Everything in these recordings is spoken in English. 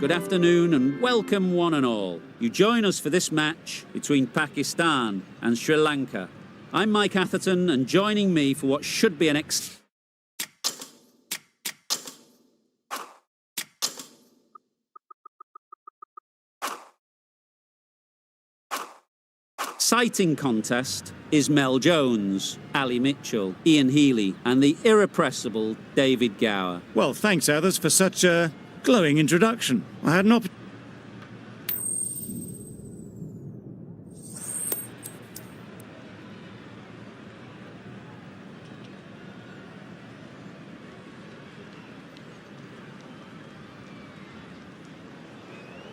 Good afternoon and welcome one and all. You join us for this match between Pakistan and Sri Lanka. I'm Mike Atherton, and joining me for what should be an exciting contest is Mel Jones, Ali Mitchell, Ian Healy and the irrepressible David Gower. Well, thanks, Athers, for such a glowing introduction. I had an opportunity.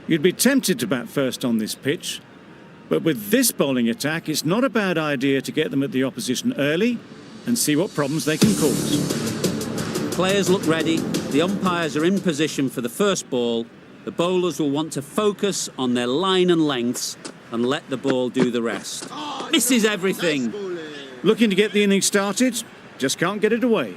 You'd be tempted to bat first on this pitch, but with this bowling attack, it's not a bad idea to get them at the opposition early and see what problems they can cause. Players look ready, the umpires are in position for the first ball. The bowlers will want to focus on their line and lengths and let the ball do the rest. Misses everything. Looking to get the innings started, just can't get it away.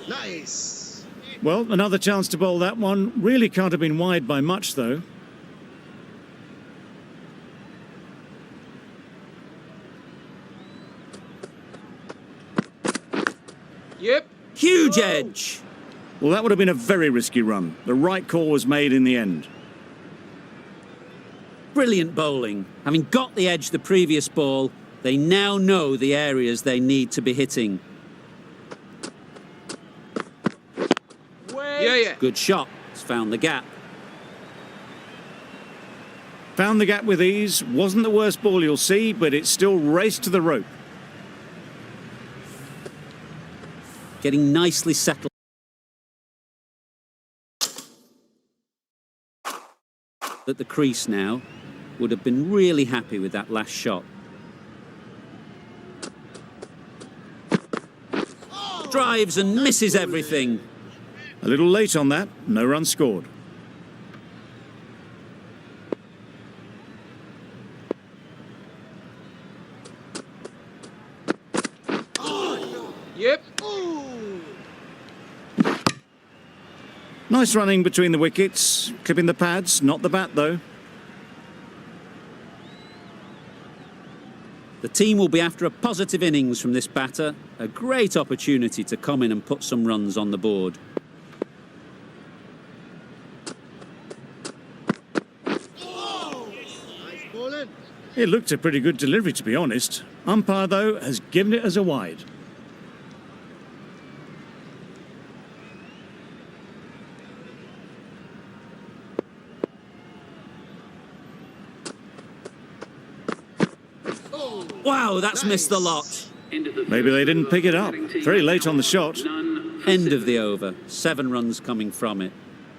Nice. Well, another chance to bowl that one. Really can't have been wide by much, though. Yep. Huge edge. Well, that would have been a very risky run. The right call was made in the end. Brilliant bowling. Having got the edge the previous ball, they now know the areas they need to be hitting. Yeah. Good shot. It's found the gap. Found the gap with ease. Wasn't the worst ball you'll see, but it still raced to the rope. Getting nicely settled. At the crease now. Would have been really happy with that last shot. Drives and misses everything. A little late on that. No run scored. Yep. Nice running between the wickets. Clipping the pads, not the bat, though. The team will be after a positive innings from this batter. A great opportunity to come in and put some runs on the board. It looked a pretty good delivery, to be honest. Umpire, though, has given it as a wide. Wow, that's missed the lot. Maybe they didn't pick it up. Very late on the shot. End of the over. 7 runs coming from it.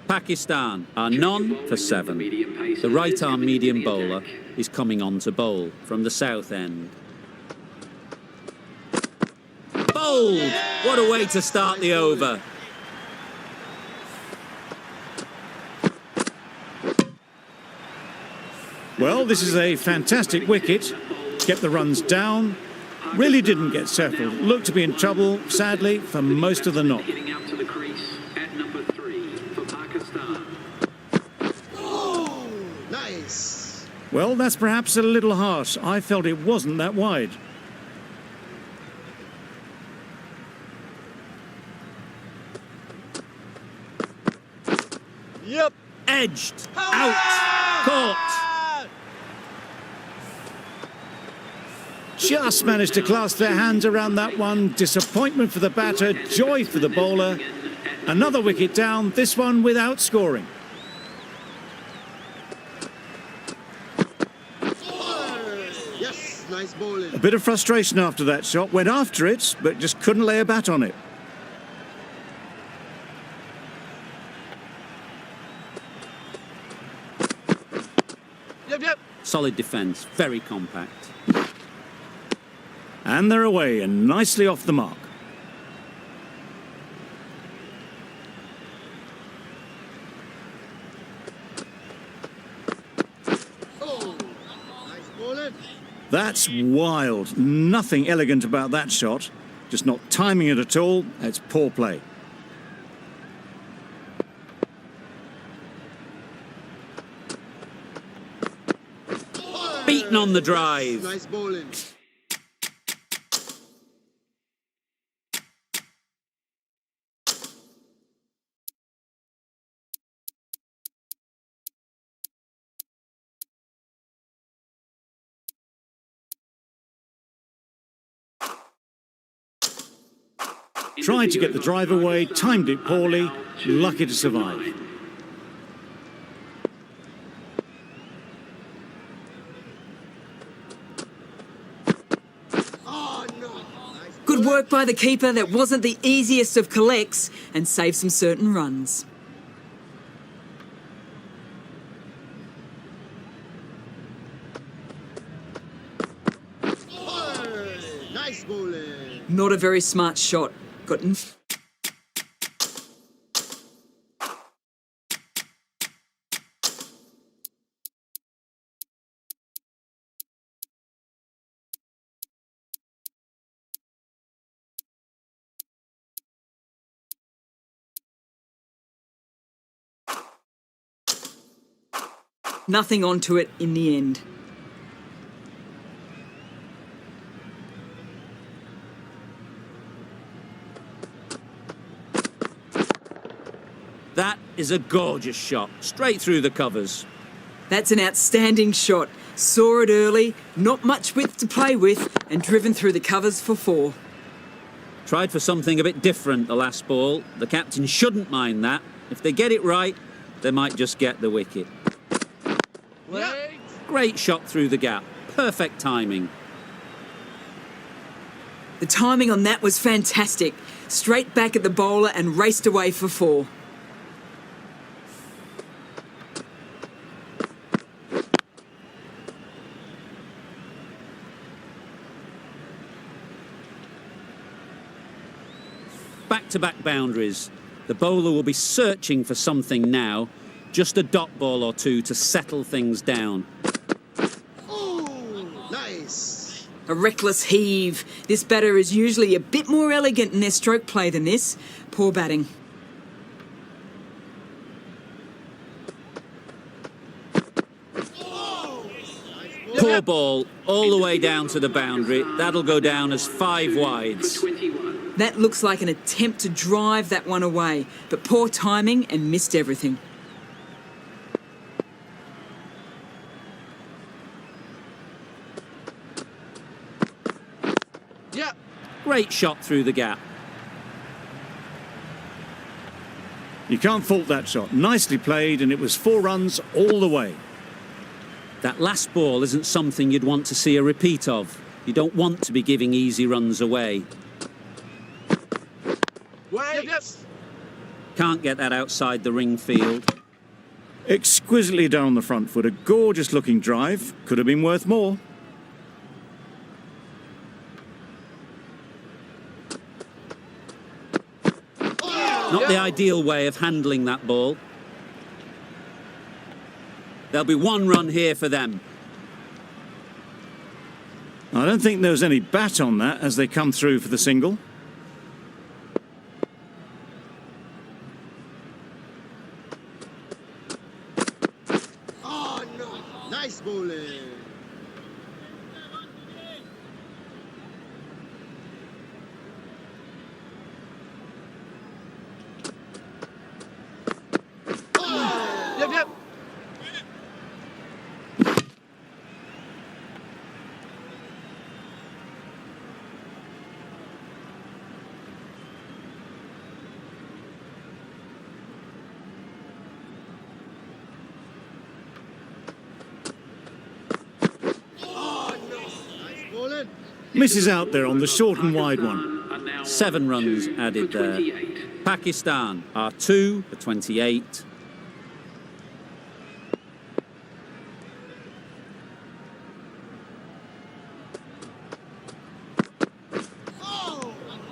Pakistan are none for 7. The right-arm medium bowler is coming on to bowl from the south end. Bowled! What a way to start the over. Well, this is a fantastic wicket. Kept the runs down. Really didn't get settled. Looked to be in trouble, sadly, for most of the knock. Nice. Well, that's perhaps a little harsh. I felt it wasn't that wide. Yep. Edged. Out. Caught. Just managed to clasp their hands around that one. Disappointment for the batter, joy for the bowler. Another wicket down, this one without scoring. Yes, nice bowling. A bit of frustration after that shot. Went after it, but just couldn't lay a bat on it. Yep. Solid defence, very compact. And they're away and nicely off the mark. That's wild. Nothing elegant about that shot. Just not timing it at all. It's poor play. Beaten on the drive. Nice bowling. Tried to get the drive away, timed it poorly, lucky to survive. Oh, no. Nice Good work by the keeper. That wasn't the easiest of collects and saved some certain runs. Nice bowling. Not a very smart shot. Got nothing onto it in the end. That is a gorgeous shot, straight through the covers. That's an outstanding shot. Saw it early, not much width to play with, and driven through the covers for 4. Tried for something a bit different the last ball. The captain shouldn't mind that. If they get it right, they might just get the wicket. Wait. Great shot through the gap. Perfect timing. The timing on that was fantastic. Straight back at the bowler and raced away for 4. Back-to-back boundaries. The bowler will be searching for something now. Just a dot ball or two to settle things down. Oh, nice. A reckless heave. This batter is usually a bit more elegant in their stroke play than this. Poor batting. Poor ball, all the way down to the boundary. That'll go down as 5 wides. That looks like an attempt to drive that one away, but poor timing and missed everything. Yeah. Great shot through the gap. You can't fault that shot. Nicely played, and it was 4 runs all the way. That last ball isn't something you'd want to see a repeat of. You don't want to be giving easy runs away. Wait. Yes. Can't get that outside the ring field. Exquisitely done on the front foot. A gorgeous looking drive. Could have been worth more. Not the ideal way of handling that ball. There'll be 1 run here for them. I don't think there was any bat on that as they come through for the single. Oh, no. Nice bowling. Yep, yep. Oh, no. Nice bowling. Misses out there on the short and wide one. 7 runs added there. Pakistan are 2 for 28.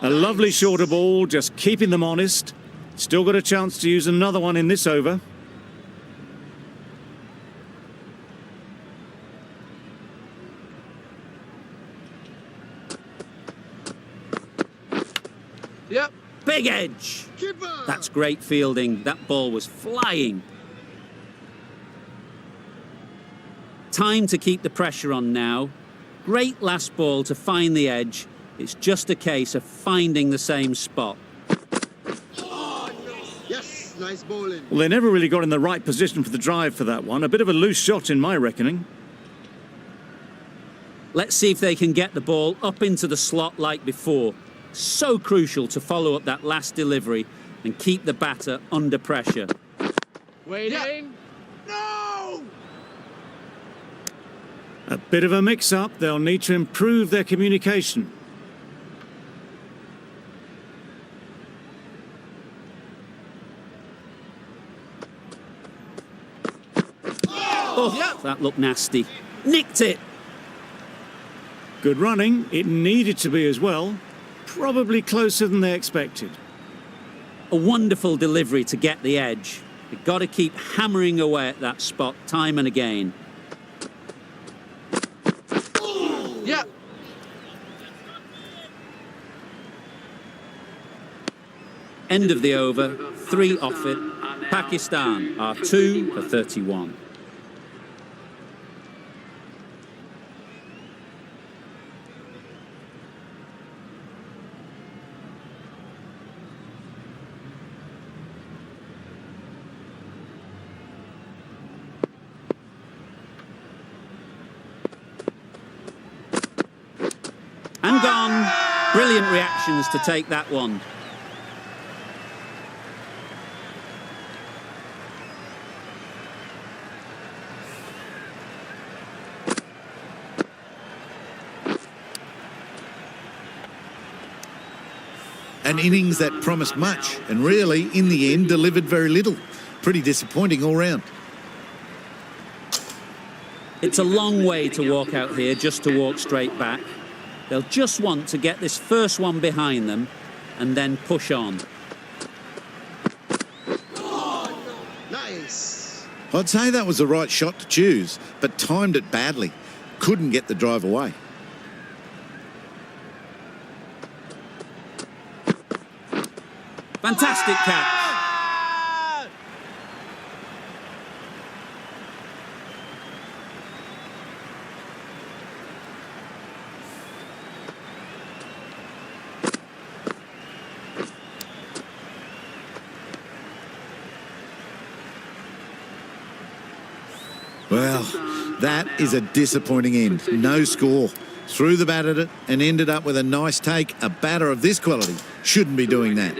A lovely shorter ball, just keeping them honest. Still got a chance to use another one in this over. Yep. Big edge. Keeper. That's great fielding. That ball was flying. Time to keep the pressure on now. Great last ball to find the edge. It's just a case of finding the same spot. Yes, nice bowling. Well, they never really got in the right position for the drive for that one. A bit of a loose shot in my reckoning. Let's see if they can get the ball up into the slot like before. So crucial to follow up that last delivery and keep the batter under pressure. Waiting. No! A bit of a mix-up. They'll need to improve their communication. Oh, that looked nasty. Nicked it. Good running. It needed to be as well. Probably closer than they expected. A wonderful delivery to get the edge. You've got to keep hammering away at that spot time and again. Yeah. End of the over, 3 off it. Pakistan are 2 for 31. And gone. Brilliant reactions to take that one. An innings that promised much and really, in the end, delivered very little. Pretty disappointing all round. It's a long way to walk out here just to walk straight back. They'll just want to get this first one behind them and then push on. Nice. I'd say that was the right shot to choose, but timed it badly. Couldn't get the drive away. Fantastic catch. Well, that is a disappointing end. No score. Threw the bat at it and ended up with a nice take. A batter of this quality shouldn't be doing that.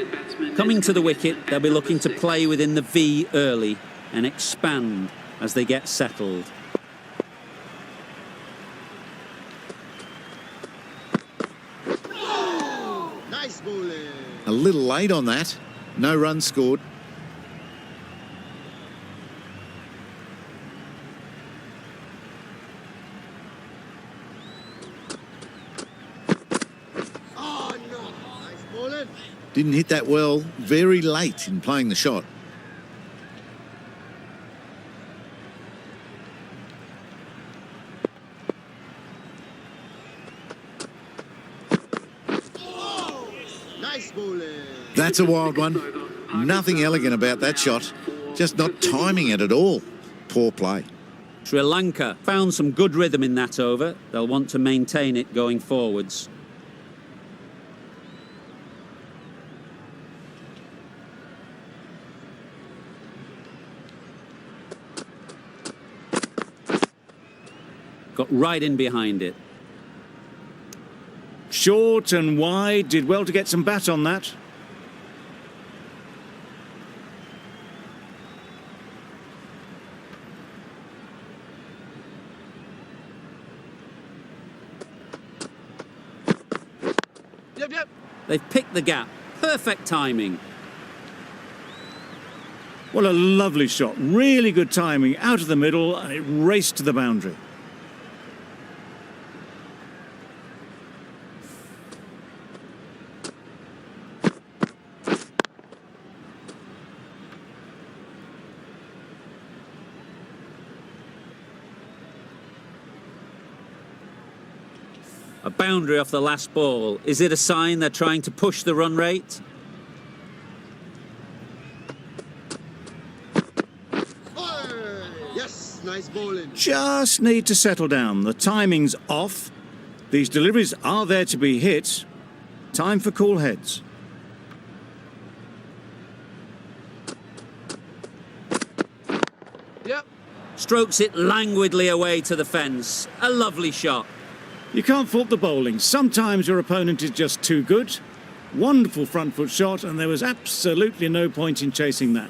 Coming to the wicket, they'll be looking to play within the V early and expand as they get settled. Nice bowling. A little late on that. No runs scored. Oh, no. Nice bowling. Didn't hit that well. Very late in playing the shot. Nice bowling. That's a wild one. Nothing elegant about that shot. Just not timing it at all. Poor play. Sri Lanka found some good rhythm in that over. They'll want to maintain it going forwards. Got right in behind it. Short and wide. Did well to get some bat on that. Yep. They've picked the gap. Perfect timing. What a lovely shot. Really good timing. Out of the middle and it raced to the boundary. A boundary off the last ball. Is it a sign they're trying to push the run rate? Oi! Yes, nice bowling. Just need to settle down. The timing's off. These deliveries are there to be hit. Time for cool heads. Yep. Strokes it languidly away to the fence. A lovely shot. You can't fault the bowling. Sometimes your opponent is just too good. Wonderful front foot shot, and there was absolutely no point in chasing that.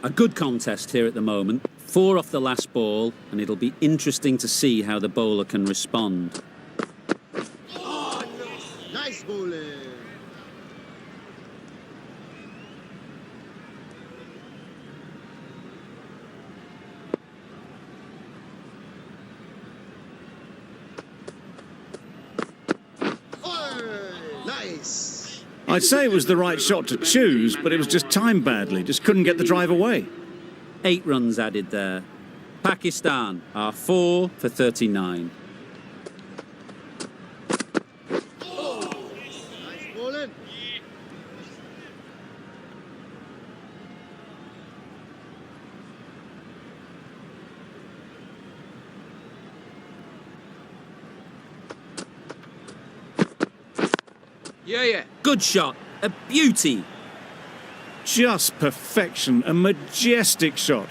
A good contest here at the moment. 4 off the last ball, and it'll be interesting to see how the bowler can respond. Oh, no. Nice bowling. Oi! Nice. I'd say it was the right shot to choose, but it was just timed badly. Just couldn't get the drive away. 8 runs added there. Pakistan are 4 for 39. Nice bowling. Yeah. Good shot. A beauty. Just perfection, a majestic shot.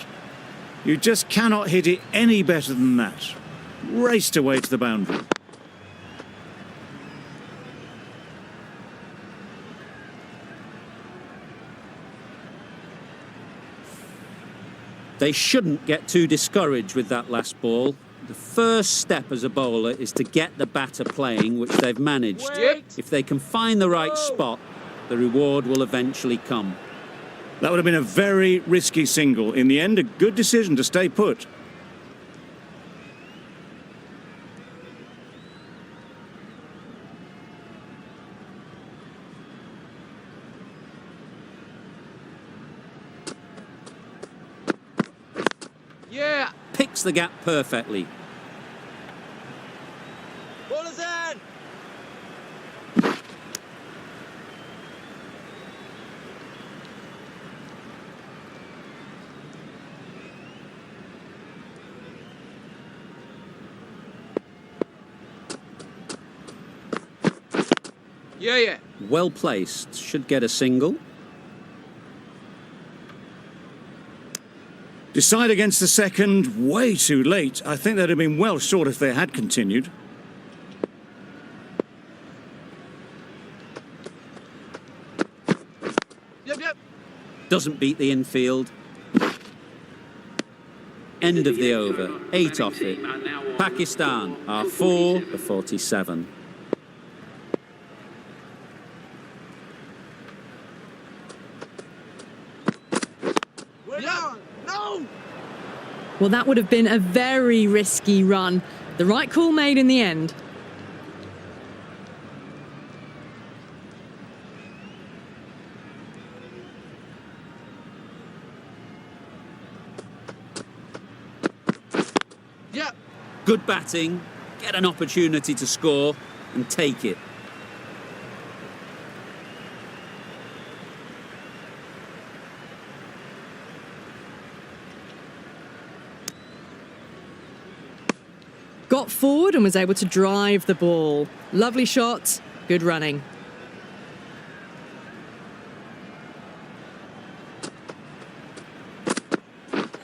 You just cannot hit it any better than that. Raced away to the boundary. They shouldn't get too discouraged with that last ball. The first step as a bowler is to get the batter playing, which they've managed. Wait. If they can find the right spot, the reward will eventually come. That would have been a very risky single. In the end, a good decision to stay put. Yeah. Picks the gap perfectly. Bowler's in. Yeah. Well placed. Should get a single. Decide against the second, way too late. I think they'd have been well short if they had continued. Yep. Doesn't beat the infield. End of the over. 8 off it. Pakistan are 4 for 47. Yeah. No. Well, that would have been a very risky run. The right call made in the end. Yeah. Good batting. Get an opportunity to score and take it. Got forward and was able to drive the ball. Lovely shot, good running.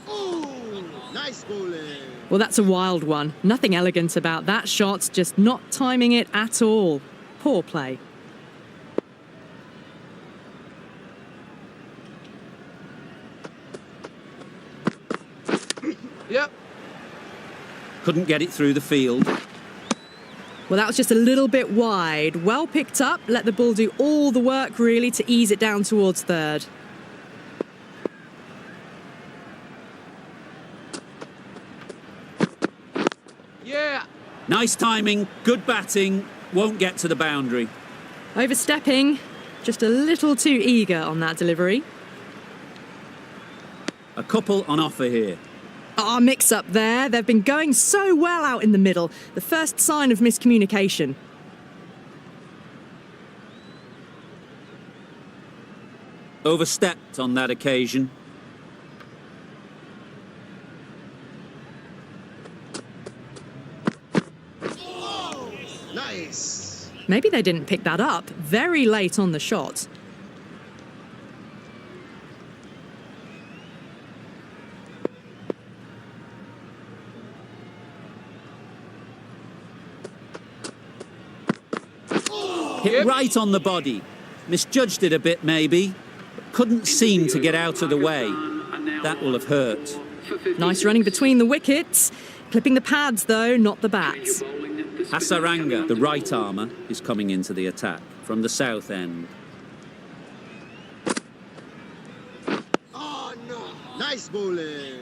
Oh, nice bowling. Well, that's a wild one. Nothing elegant about that shot, just not timing it at all. Poor play. Yep. Couldn't get it through the field. Well, that was just a little bit wide. Well picked up, let the ball do all the work really to ease it down towards third. Yeah. Nice timing, good batting, won't get to the boundary. Overstepping, just a little too eager on that delivery. A couple on offer here. Ah, mix up there. They've been going so well out in the middle. The first sign of miscommunication. Overstepped on that occasion. Nice. Maybe they didn't pick that up. Very late on the shot. Hit right on the body. Misjudged it a bit, maybe. But couldn't seem to get out of the way. That will have hurt. Nice running between the wickets. Clipping the pads, though, not the bats. Hasaranga, the right armour, is coming into the attack from the south end. Oh, no. Nice bowling.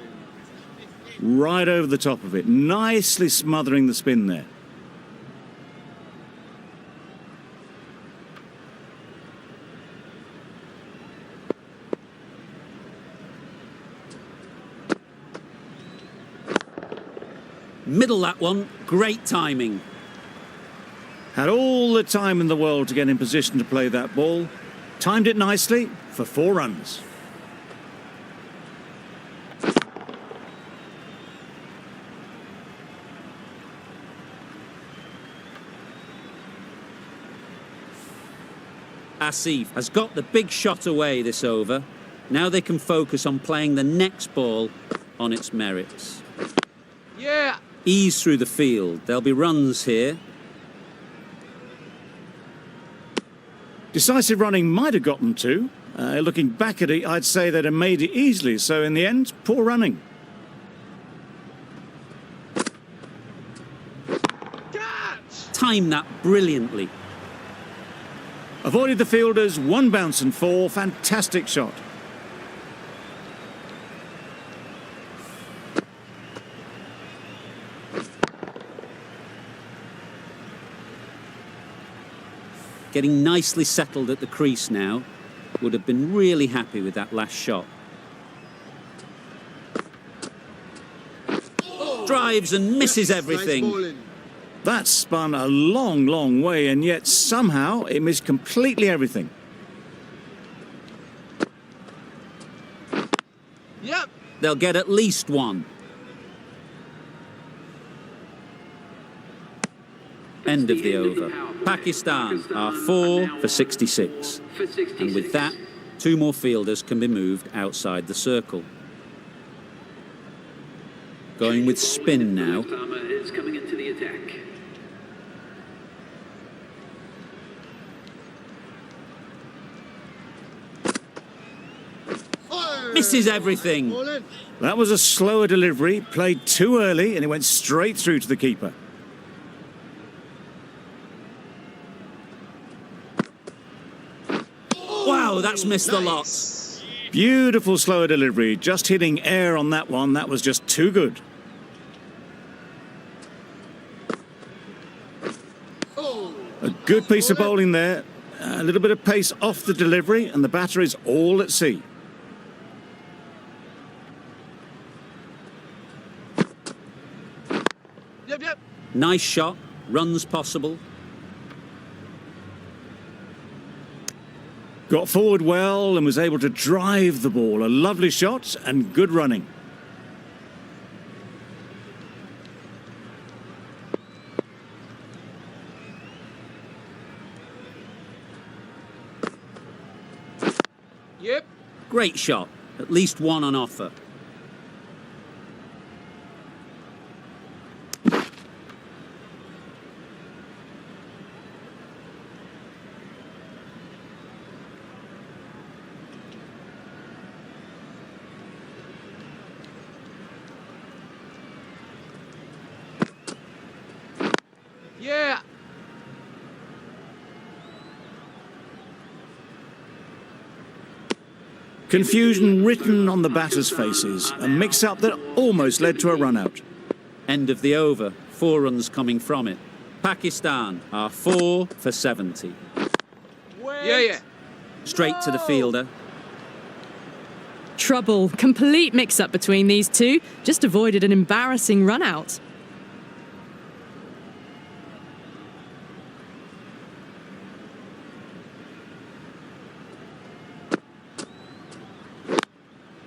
Right over the top of it, nicely smothering the spin there. Middle that one, great timing. Had all the time in the world to get in position to play that ball. Timed it nicely for 4 runs. Asif has got the big shot away this over. Now they can focus on playing the next ball on its merits. Yeah. Ease through the field. There'll be runs here. Decisive running might have got them to. Looking back at it, I'd say they'd have made it easily. So in the end, poor running. Catch. Time that brilliantly. Avoided the fielders, 1 bounce and 4. Fantastic shot. Getting nicely settled at the crease now. Would have been really happy with that last shot. Drives and misses Nice everything. bowling. That spun a long, long way, and yet somehow it missed completely everything. Yep. They'll get at least 1. End of the over. Pakistan are 4 for 66. And with that, 2 more fielders can be moved outside the circle. Going with spin now. Is coming into the attack. Misses everything. Bowling. That was a slower delivery, played too early, and it went straight through to the keeper. Wow, that's missed the lot. Nice. Beautiful slower delivery, just hitting air on that one. That was just too good. Oh. A good piece of bowling there. A little bit of pace off the delivery, and the batter is all at sea. Yep, yep. Nice shot. Runs possible. Got forward well and was able to drive the ball. A lovely shot and good running. Yep. Great shot. At least 1 on offer. Yeah. Confusion written on the batters' faces. A mix-up that almost led to a run-out. End of the over. 4 runs coming from it. Pakistan are 4 for 70. Yeah, yeah. Straight to the fielder. Trouble. Complete mix-up between these two. Just avoided an embarrassing run-out.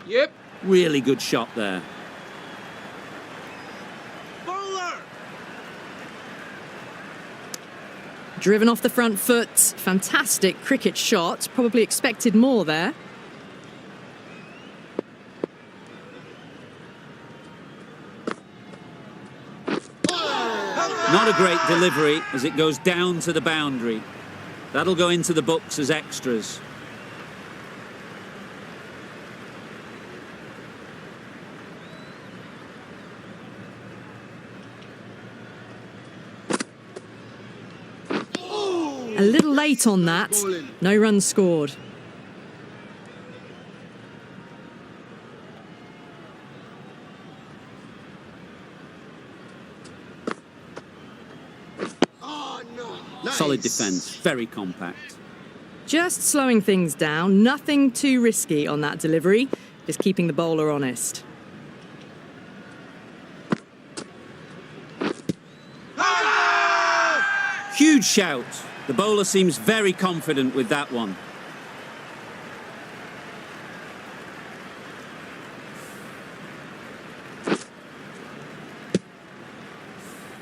Yep. Really good shot there. Bowler. Driven off the front foot. Fantastic cricket shot. Probably expected more there. Not a great delivery as it goes down to the boundary. That'll go into the books as extras. A little late on that. No runs scored. Solid defence, very compact. Just slowing things down. Nothing too risky on that delivery. Just keeping the bowler honest. Huge shout. The bowler seems very confident with that one.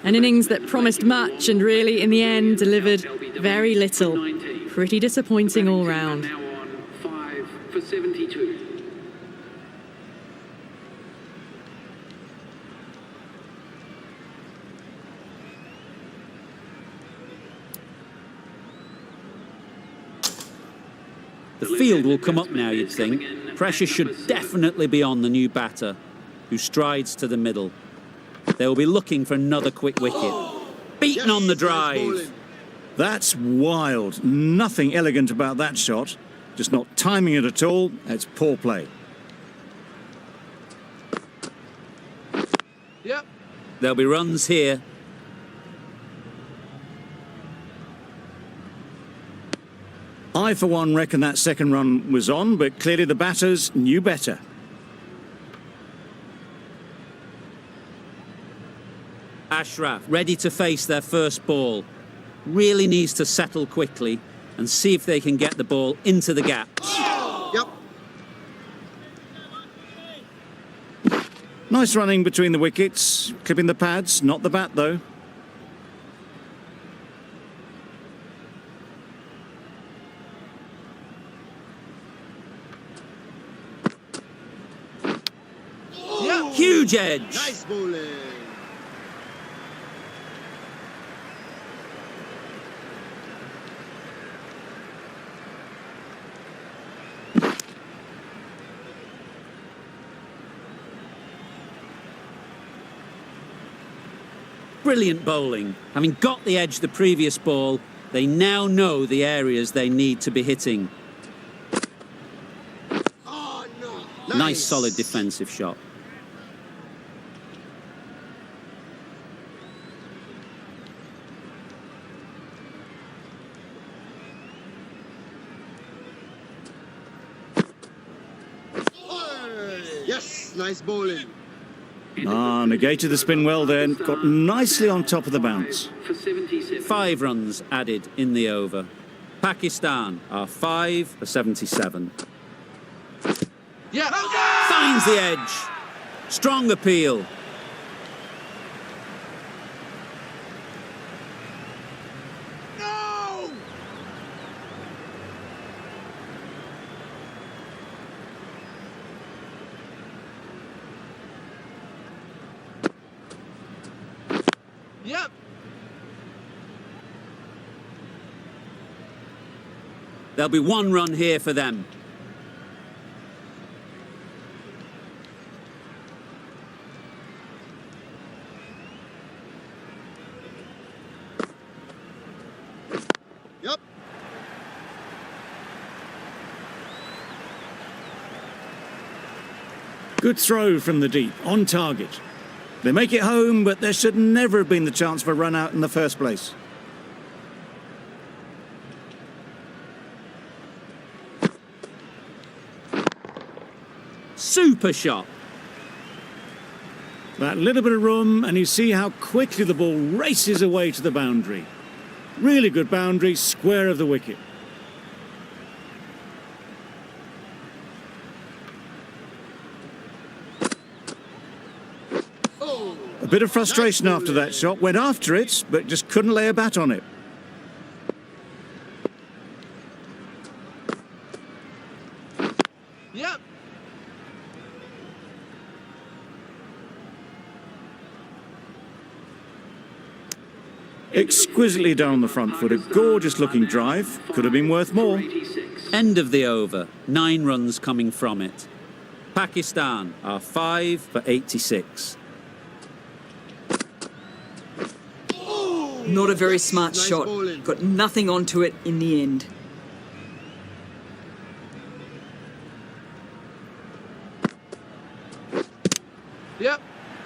An innings that promised much and really, in the end, delivered very little. Pretty disappointing all round. Now on 5 for 72. The field will come up now, you'd think. Pressure should definitely be on the new batter, who strides to the middle. They'll be looking for another quick wicket. Beaten on the drive. That's wild. Nothing elegant about that shot. Just not timing it at all. It's poor play. Yep. There'll be runs here. I, for one, reckon that second run was on, but clearly the batters knew better. Ashraf, ready to face their first ball. Really needs to settle quickly and see if they can get the ball into the gaps. Yep. Nice running between the wickets, clipping the pads, not the bat though. Yep. Huge edge. Nice bowling. Brilliant bowling. Having got the edge the previous ball, they now know the areas they need to be hitting. Oh, no. Nice solid defensive shot. Yes, nice bowling. Negated the spin well then, got nicely on top of the bounce. For 77. 5 runs added in the over. Pakistan are 5 for 77. Yeah. Finds the edge. Strong appeal. No! Yep. There'll be 1 run here for them. Yep. Good throw from the deep, on target. They make it home, but there should never have been the chance for a run out in the first place. Super shot. That little bit of room, and you see how quickly the ball races away to the boundary. Really good boundary, square of the wicket. A bit of frustration after that shot. Went after it, but just couldn't lay a bat on it. Yep. Exquisitely down the front foot. A gorgeous looking drive. Could have been worth more. 86. End of the over. 9 runs coming from it. Pakistan are 5 for 86. Not a very smart Nice shot. bowling. Got nothing onto it in the end. Yep.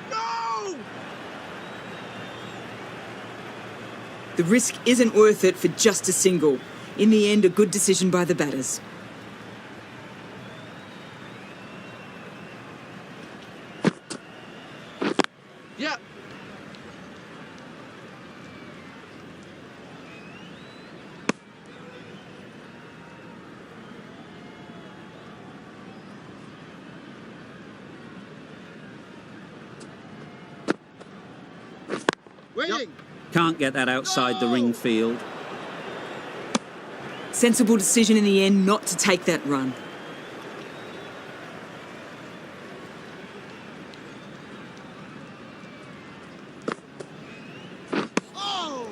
No! The risk isn't worth it for just a single. In the end, a good decision by the batters. Yep. Waiting. Can't get that outside the ring field. Sensible decision in the end not to take that run.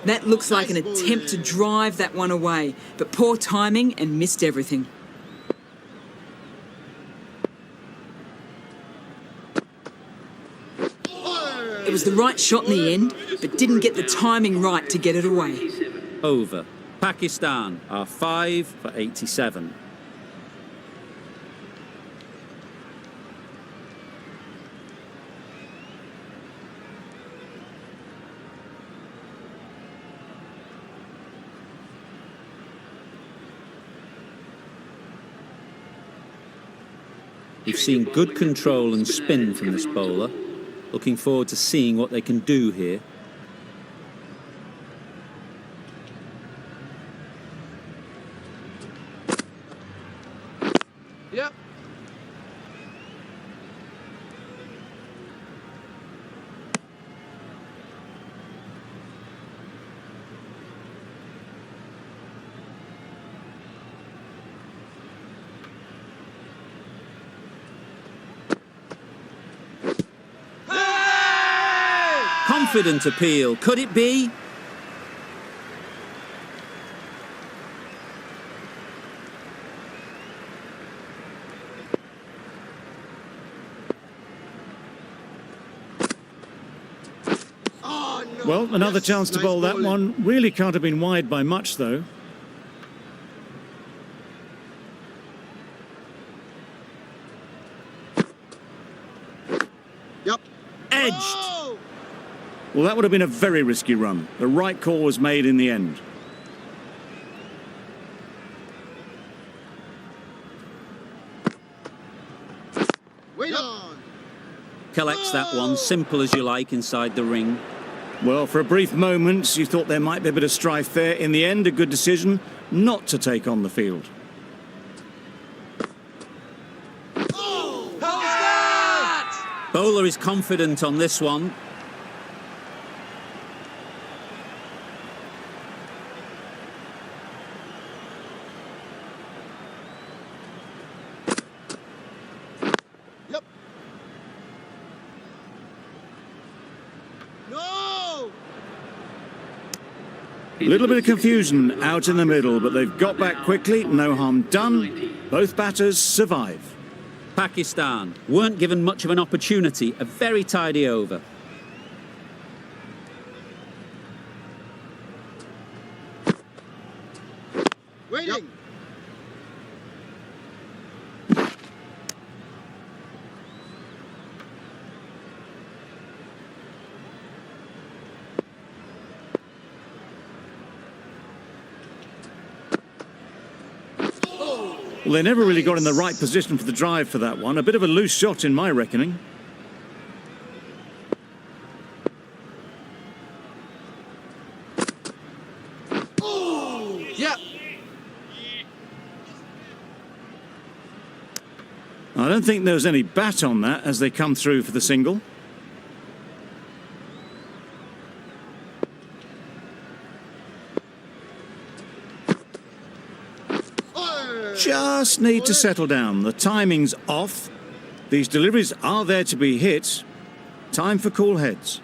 That looks like an Nice attempt to bowling. drive that one away, but poor timing and missed everything. It was the right shot in the end, but didn't get the timing right to get it away. 87. Over. Pakistan are 5 for 87. We've seen good control and spin from this bowler. Looking forward to seeing what they can do here. Yep. Confident appeal. Could it be? Oh, no. Well, another Yes, chance to nice bowl that bowling. one. Really can't have been wide by much, though. Yep. Edged. Oh! Well, that would have been a very risky run. The right call was made in the end. Wait on. Collects that one, simple as you like, inside the ring. Well, for a brief moment, you thought there might be a bit of strife there. In the end, a good decision not to take on the field. Oh! How's that? Bowler is confident on this one. Yep. No! A little bit of confusion out in the middle, but they've got back quickly. No harm done. Both batters survive. Pakistan weren't given much of an opportunity. A very tidy over. Waiting. Well, they never really got in the right position for the drive for that one. A bit of a loose shot in my reckoning. Yeah. I don't think there was any bat on that as they come through for the single. Just need to settle down. The timing's off. These deliveries are there to be hit. Time for cool heads.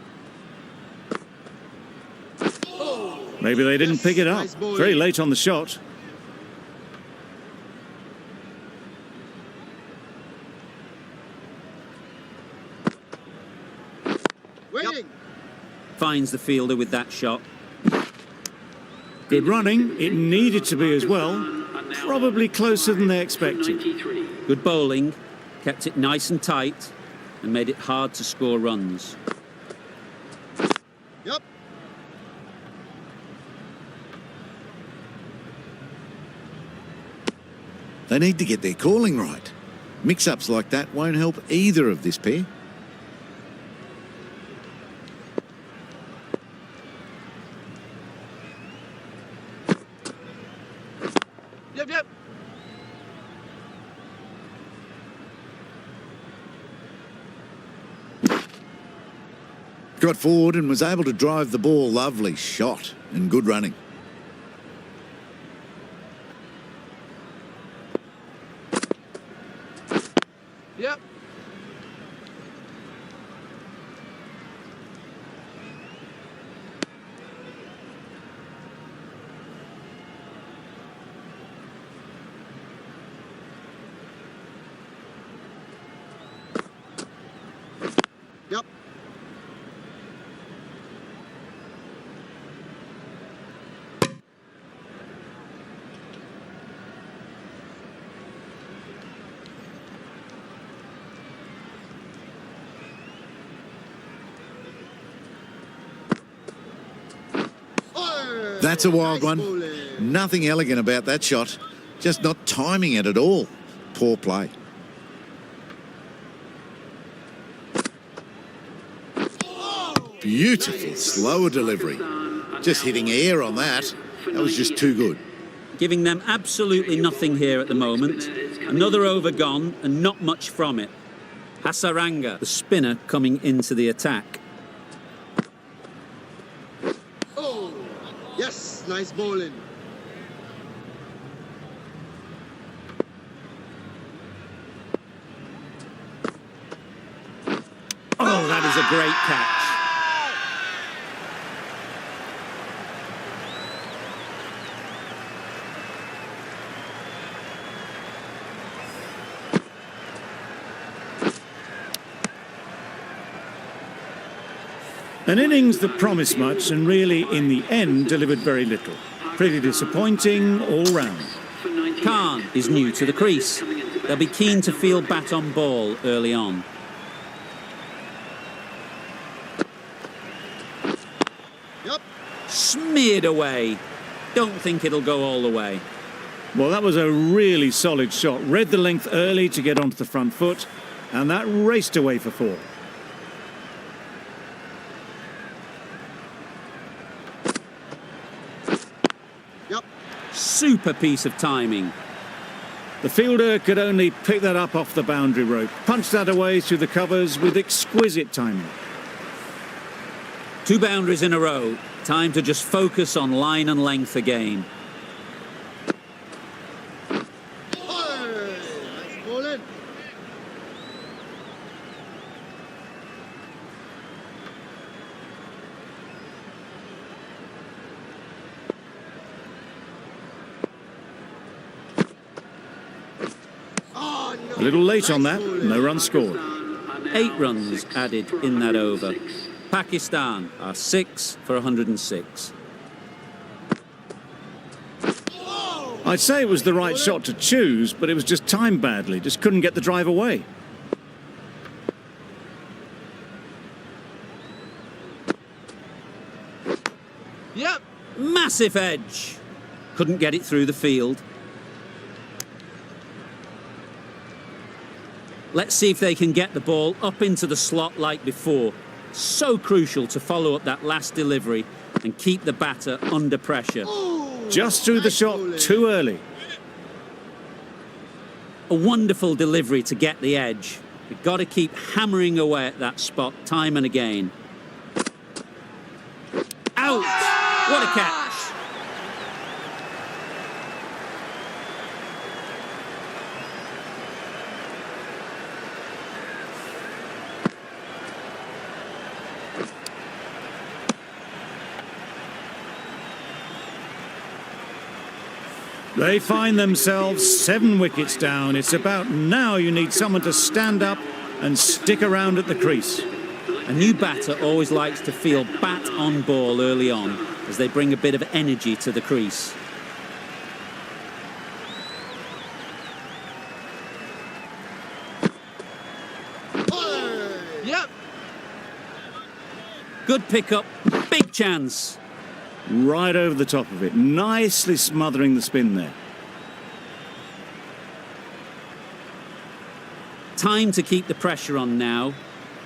Maybe they didn't pick it up. Nice ball. Very late on the shot. Waiting. Finds the fielder with that shot. Good running. It needed to be as well. Probably closer than they expected. 93. Good bowling, kept it nice and tight, and made it hard to score runs. Yep. They need to get their calling right. Mix-ups like that won't help either of this pair. Yep, yep. Got forward and was able to drive the ball. Lovely shot and good running. Yep. Yep. That's a wild Nice one. bowling. Nothing elegant about that shot. Just not timing it at all. Poor play. Beautiful, slower delivery. Just hitting air on that. That was just too good. Giving them absolutely nothing here at the moment. Another over gone and not much from it. Hasaranga, the spinner, coming into the attack. Oh. Yes. Nice bowling. Oh, that is a great catch. An innings that promised much and really, in the end, delivered very little. Pretty disappointing all round. For 98. Khan is new to the crease. They'll be keen to field bat on ball early on. Yep. Smeared away. Don't think it'll go all the way. Well, that was a really solid shot. Read the length early to get onto the front foot, and that raced away for 4. Yep. Super piece of timing. The fielder could only pick that up off the boundary rope, punched that away through the covers with exquisite timing. 2 boundaries in a row. Time to just focus on line and length again. Nice bowling. Oh, no. A little late on Nice that, bowling. no run scored. 8 runs added in that over. Pakistan are 6 for 106. I'd say it was the right shot to choose, but it was just timed badly. Just couldn't get the drive away. Yep. Massive edge. Couldn't get it through the field. Let's see if they can get the ball up into the slot like before. So crucial to follow up that last delivery and keep the batter under pressure. Just threw the shot too early. A wonderful delivery to get the edge. You've got to keep hammering away at that spot time and again. Out! What a catch! They find themselves 7 wickets down. It's about now you need someone to stand up and stick around at the crease. A new batter always likes to feel bat on ball early on as they bring a bit of energy to the crease. Yep. Good pickup, big chance. Right over the top of it, nicely smothering the spin there. Time to keep the pressure on now.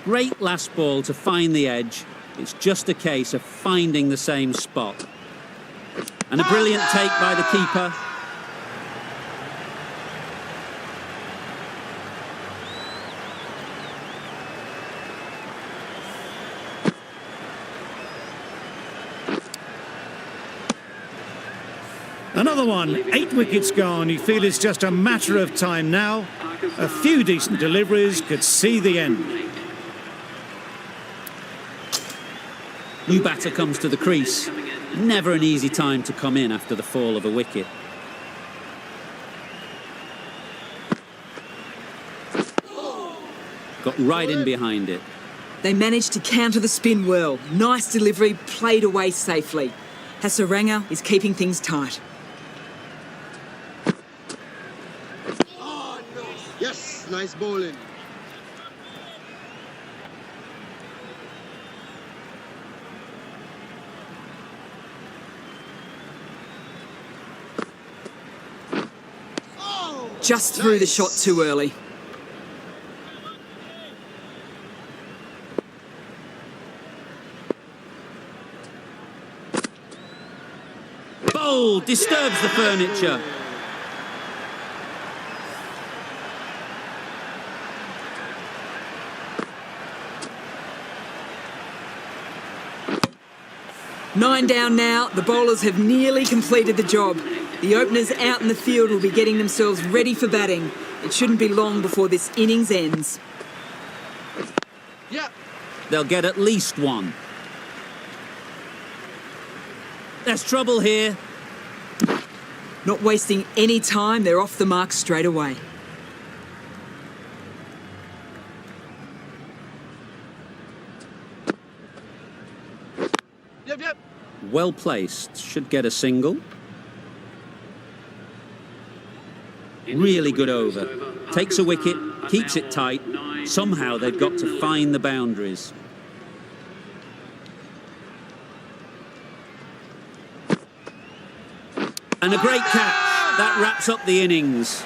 Great last ball to find the edge. It's just a case of finding the same spot. And a brilliant take by the keeper. Another one, 8 wickets gone. You feel it's just a matter of time now. A few decent deliveries could see the end. New batter comes to the crease. Never an easy time to come in after the fall of a wicket. Got right in behind it. They managed to counter the spin well. Nice delivery, played away safely. Hasaranga is keeping things tight. Yes, nice bowling. Just threw the shot too early. Bold, disturbs the furniture. Nine down now. The bowlers have nearly completed the job. The openers out in the field will be getting themselves ready for batting. It shouldn't be long before this innings ends. Yep. They'll get at least one. There's trouble here. Not wasting any time, they're off the mark straight away. Yep. Well placed. Should get a single. Really good over. Takes a wicket, keeps it tight. Somehow they've got to find the boundaries. And a great catch. That wraps up the innings.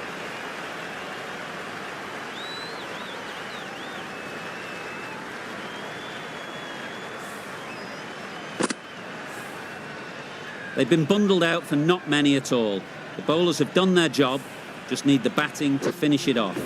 They've been bundled out for not many at all. The bowlers have done their job, just need the batting to finish it off.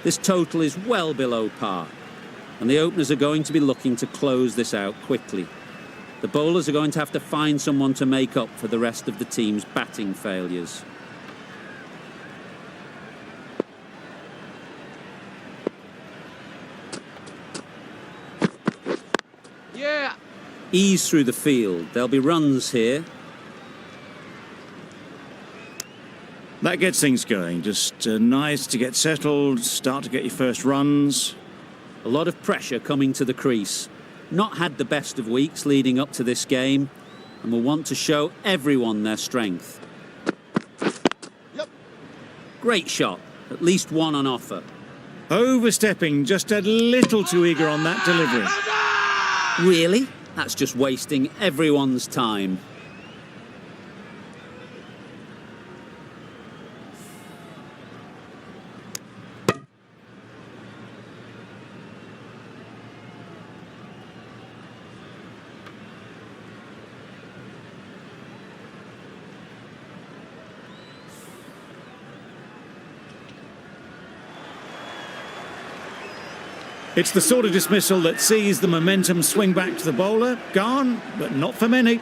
This total is well below par, and the openers are going to be looking to close this out quickly. The bowlers are going to have to find someone to make up for the rest of the team's batting failures. Yeah. Ease through the field. There'll be runs here. That gets things going. Just nice to get settled, start to get your first runs. A lot of pressure coming to the crease. Not had the best of weeks leading up to this game, and will want to show everyone their strength. Yep. Great shot. At least one on offer. Overstepping, just a little too eager on that delivery. Really? That's just wasting everyone's time. It's the sort of dismissal that sees the momentum swing back to the bowler. Gone, but not for many.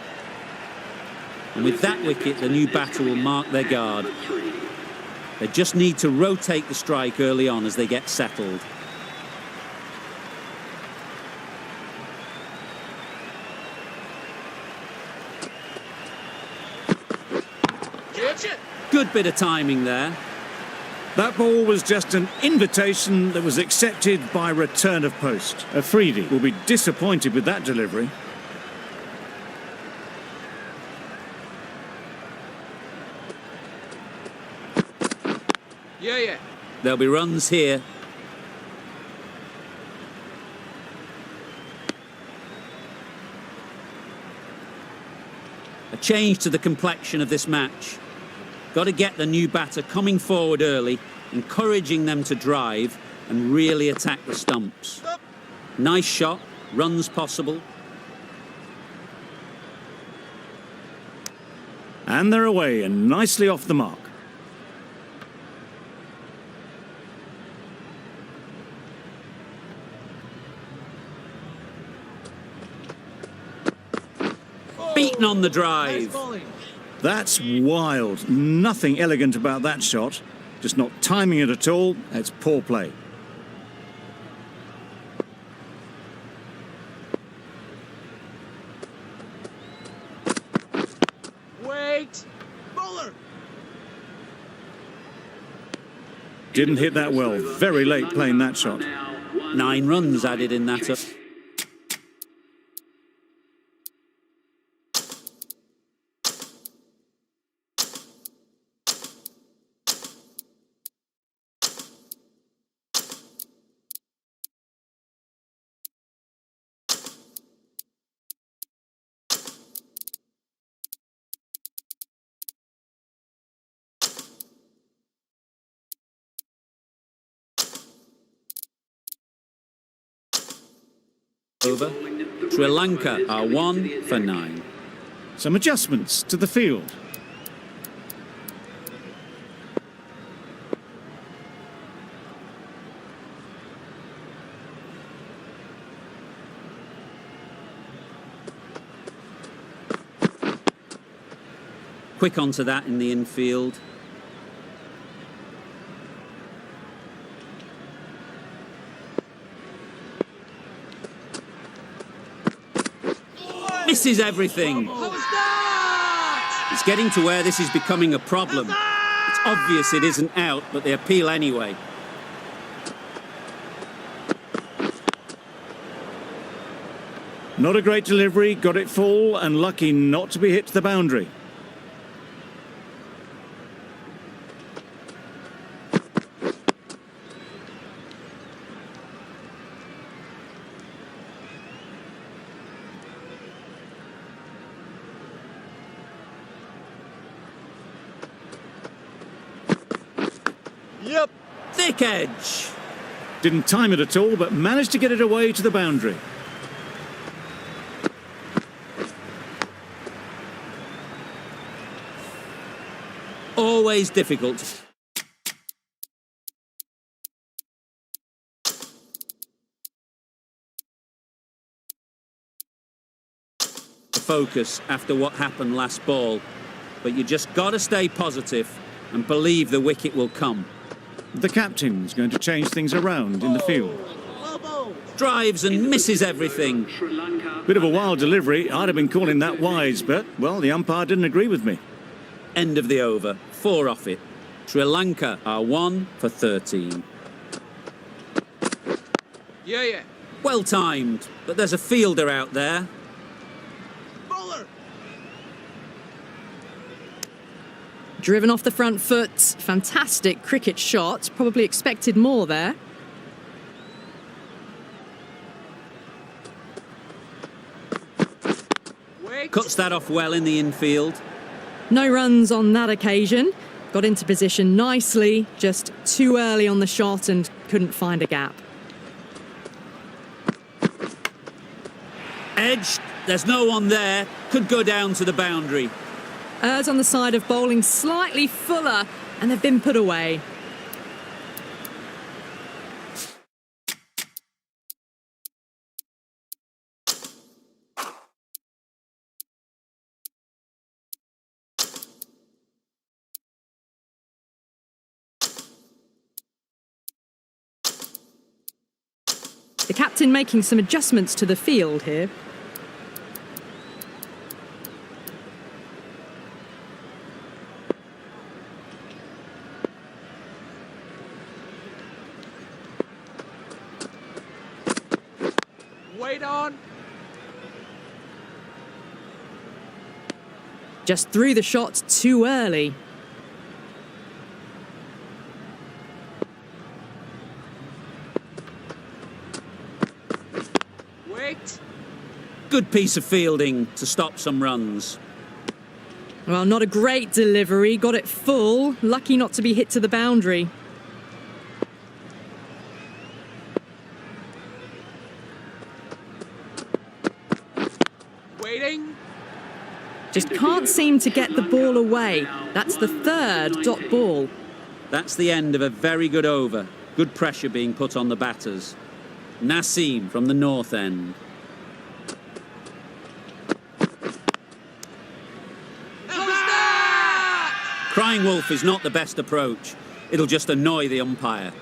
And with that wicket, the new batter will mark their guard. They just need to rotate the strike early on as they get settled. Good bit of timing there. That ball was just an invitation that was accepted by return of post. Afridi will be disappointed with that delivery. Yeah. There'll be runs here. A change to the complexion of this match. Got to get the new batter coming forward early, encouraging them to drive and really attack the stumps. Nice shot, runs possible. And they're away and nicely off the mark. Beaten on the drive. That's wild. Nothing elegant about that shot. Just not timing it at all. It's poor play. Wait. Bowler. Didn't hit that well. Very late playing that shot. 9 runs added in that. Over. Sri Lanka are 1 for 9. Some adjustments to the field. Quick onto that in the infield. Misses everything. It's getting to where this is becoming a problem. It's obvious it isn't out, but they appeal anyway. Not a great delivery, got it full and lucky not to be hit to the boundary. Yep. Thick edge. Didn't time it at all, but managed to get it away to the boundary. Always difficult. to focus after what happened last ball, but you just got to stay positive and believe the wicket will come. The captain's going to change things around in the field. Drives and misses everything. Bit of a wild delivery. I'd have been calling that wise, but, well, the umpire didn't agree with me. End of the over. 4 off it. Sri Lanka are 1 for 13. Yeah. Well timed, but there's a fielder out there. Bowler. Driven off the front foot. Fantastic cricket shot. Probably expected more there. Wait. Cuts that off well in the infield. No runs on that occasion. Got into position nicely, just too early on the shot and couldn't find a gap. Edged. There's no one there. Could go down to the boundary. Errs on the side of bowling slightly fuller, and they've been put away. The captain making some adjustments to the field here. Wait on. Just threw the shot too early. Wait. Good piece of fielding to stop some runs. Well, not a great delivery. Got it full. Lucky not to be hit to the boundary. Waiting. Just can't seem to get the ball away. That's the third dot ball. That's the end of a very good over. Good pressure being put on the batters. Naseem from the north end. Crying wolf is not the best approach. It'll just annoy the umpire.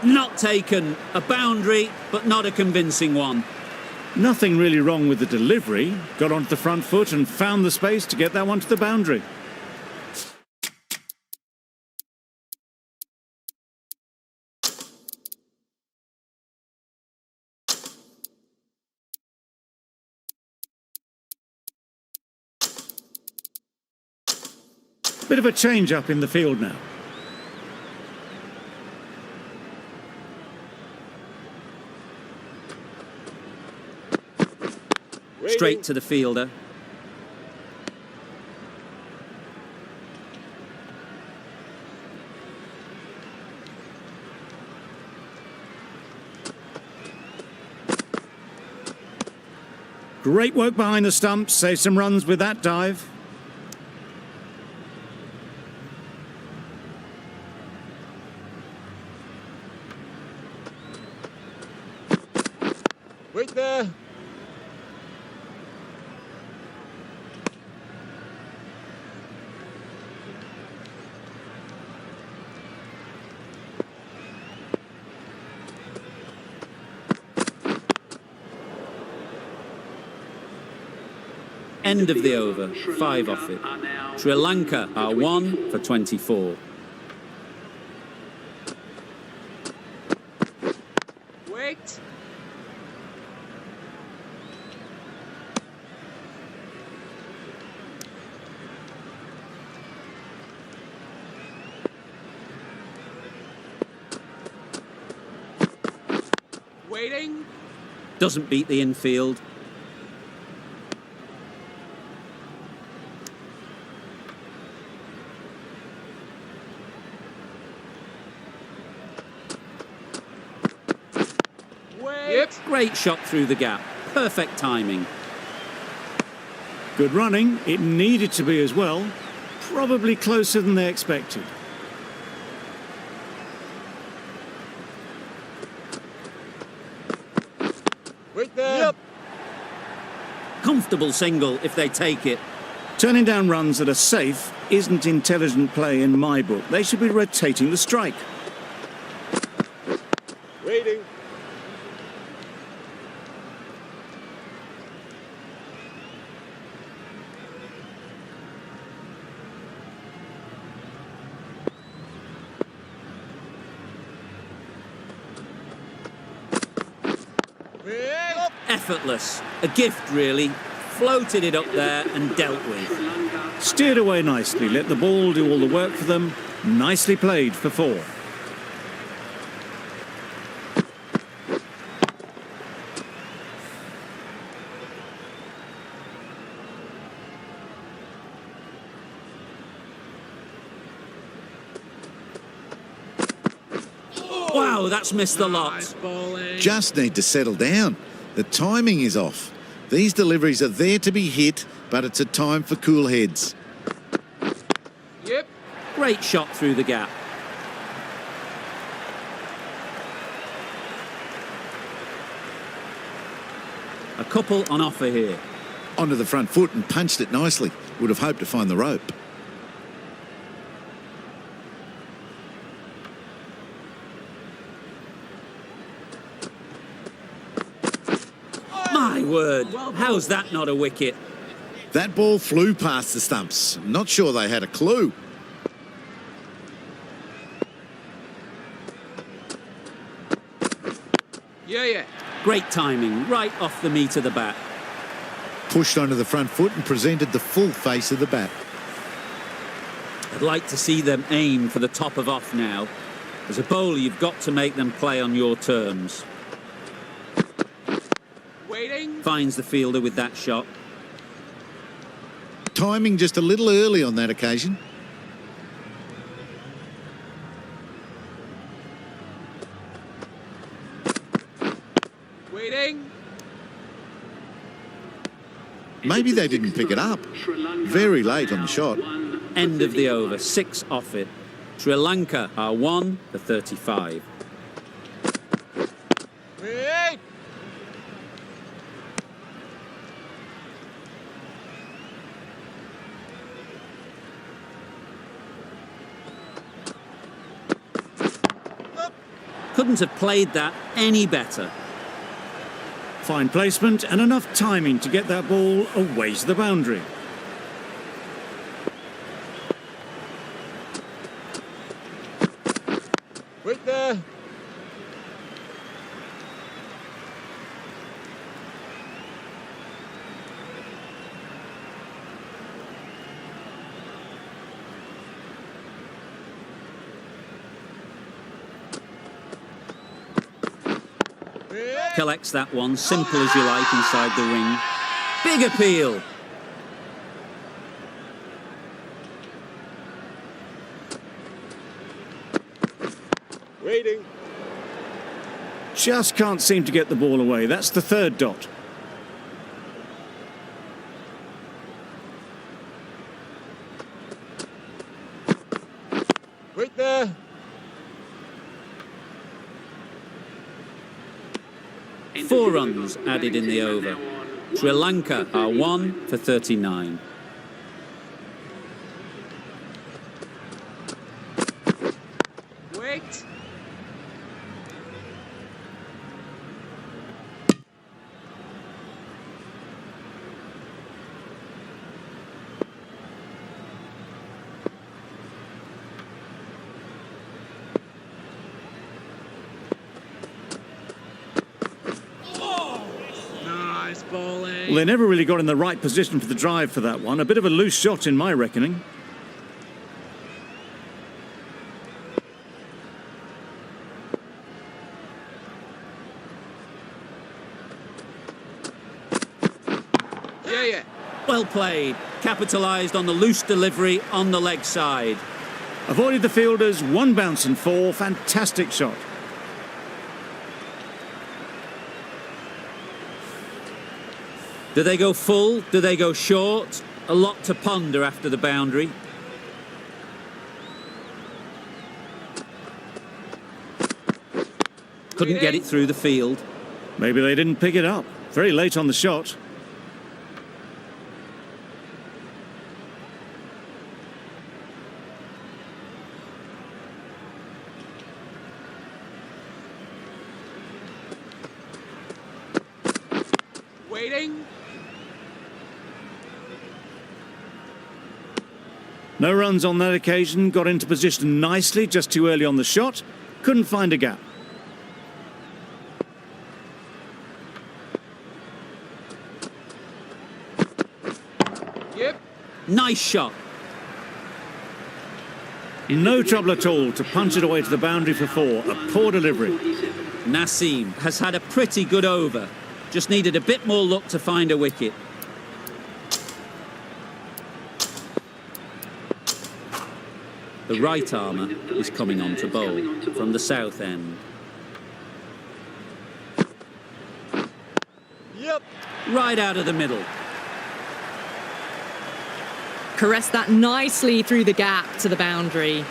Not taken. A boundary, but not a convincing one. Nothing really wrong with the delivery. Got onto the front foot and found the space to get that one to the boundary. Bit of a change up in the field now. Straight to the fielder. Great work behind the stumps. Save some runs with that dive. Wait there. End of the over. 5 off it. Sri Lanka are 1 for 24. Wait. Waiting. Doesn't beat the infield. Yep. Great shot through the gap. Perfect timing. Good running. It needed to be as well. Probably closer than they expected. Wait there. Yep. Comfortable single if they take it. Turning down runs that are safe isn't intelligent play in my book. They should be rotating the strike. Waiting. Wait. Effortless. A gift, really. Floated it up there and dealt with. Steered away nicely. Let the ball do all the work for them. Nicely played for 4. Wow, that's missed the lot. Just need to settle down. The timing is off. These deliveries are there to be hit, but it's a time for cool heads. Yep. Great shot through the gap. A couple on offer here. Onto the front foot and punched it nicely. Would have hoped to find the rope. My word, how's that not a wicket? That ball flew past the stumps. Not sure they had a clue. Yeah. Great timing, right off the meat of the bat. Pushed onto the front foot and presented the full face of the bat. I'd like to see them aim for the top of off now. As a bowler, you've got to make them play on your terms. Waiting. Finds the fielder with that shot. Timing just a little early on that occasion. Waiting. Maybe they didn't pick it up. Very late on the shot. End of the over, 6 off it. Sri Lanka are 1 for 35. Wait. Couldn't have played that any better. Fine placement and enough timing to get that ball away to the boundary. Wait there. Collects that one, simple as you like, inside the ring. Big appeal. Waiting. Just can't seem to get the ball away. That's the 3rd dot. Wait there. 4 runs added in the over. Sri Lanka are 1 for 39. Wait. Nice bowling. Well, they never really got in the right position for the drive for that one. A bit of a loose shot in my reckoning. Yeah. Well played. Capitalised on the loose delivery on the leg side. Avoided the fielders, 1 bounce and 4. Fantastic shot. Do they go full? Do they go short? A lot to ponder after the boundary. Couldn't get it through the field. Maybe they didn't pick it up. Very late on the shot. Waiting. No runs on that occasion. Got into position nicely, just too early on the shot. Couldn't find a gap. Yep. Nice shot. No trouble at all to punch it away to the boundary for 4. A poor delivery. Nassim has had a pretty good over. Just needed a bit more luck to find a wicket. The right armour is coming on to bowl from the south end. Yep. Right out of the middle. Caressed that nicely through the gap to the boundary.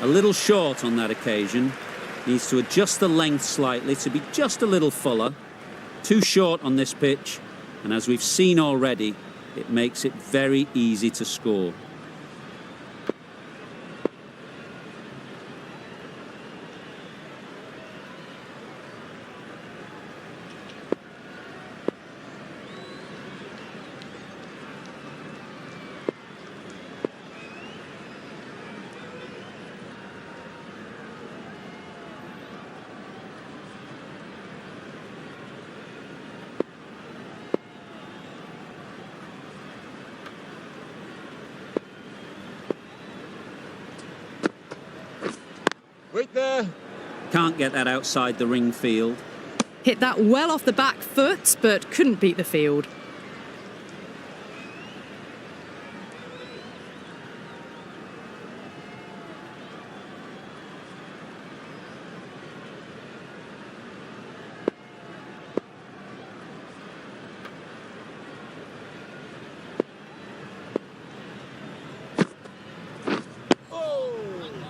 A little short on that occasion. Needs to adjust the length slightly to be just a little fuller. Too short on this pitch, and as we've seen already, it makes it very easy to score. Wait there. Can't get that outside the ring field. Hit that well off the back foot, but couldn't beat the field.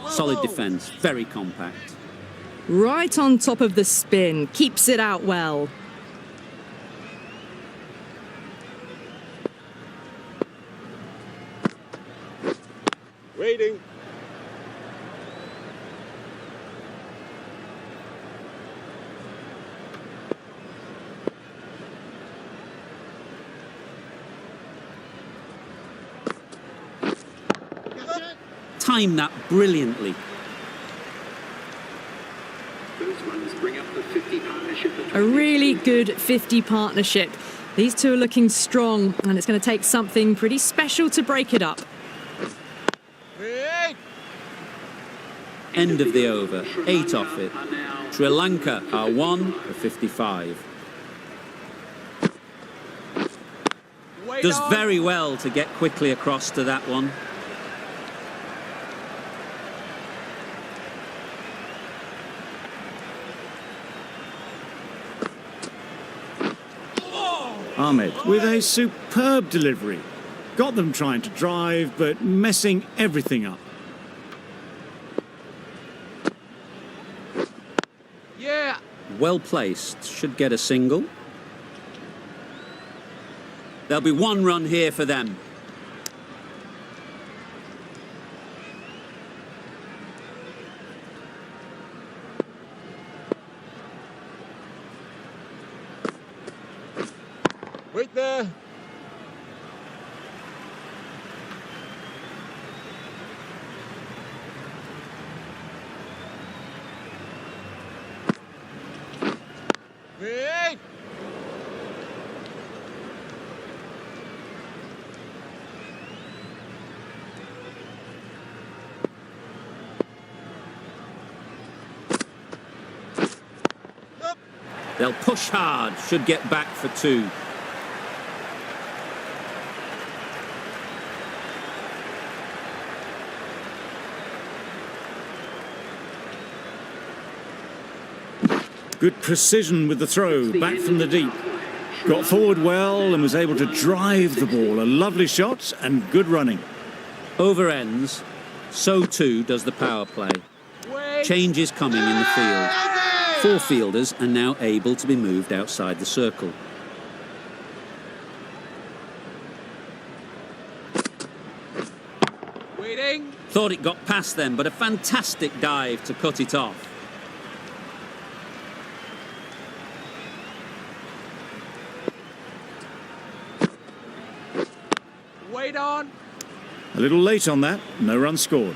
Solid defence, very compact. Right on top of the spin, keeps it out well. Waiting. Timed that brilliantly. A really good 50 partnership. These two are looking strong, and it's going to take something pretty special to break it up. Wait. End of the over, 8 off it. Sri Lanka are 1 for 55. Wait Does on. very well to get quickly across to that one. Ahmed with a superb delivery. Got them trying to drive, but messing everything up. Yeah. Well placed, should get a single. There'll be 1 run here for them. Wait there. Wait. They'll push hard, should get back for 2. Good precision with the throw, back from the deep. Got forward well and was able to drive the ball. A lovely shot and good running. Over ends, so too does the power play. Wait. Change is coming in the field. 4 fielders are now able to be moved outside the circle. Waiting. Thought it got past them, but a fantastic dive to cut it off. Wait on. A little late on that, no run scored.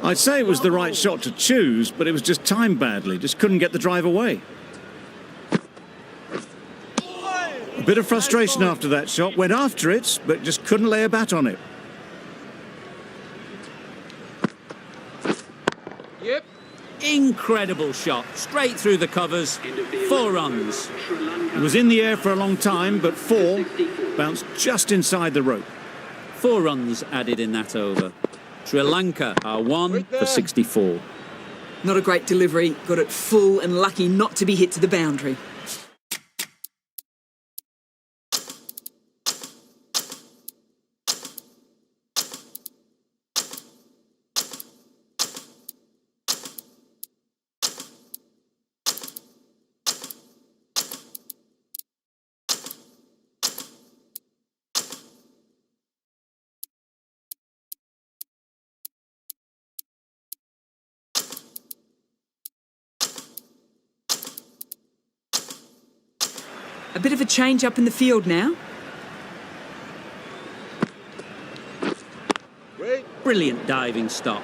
I'd say it was the right shot to choose, but it was just timed badly. Just couldn't get the drive away. A bit of frustration after that shot. Went after it, but just couldn't lay a bat on it. Yep. Incredible shot, straight through the covers. 4 runs. It was in the air for a long time, but 4 bounced just inside the rope. 4 runs added in that over. Sri Lanka are 1 for 64. Not a great delivery. Got it full and lucky not to be hit to the boundary. A bit of a change up in the field now. Wait. Brilliant diving stop.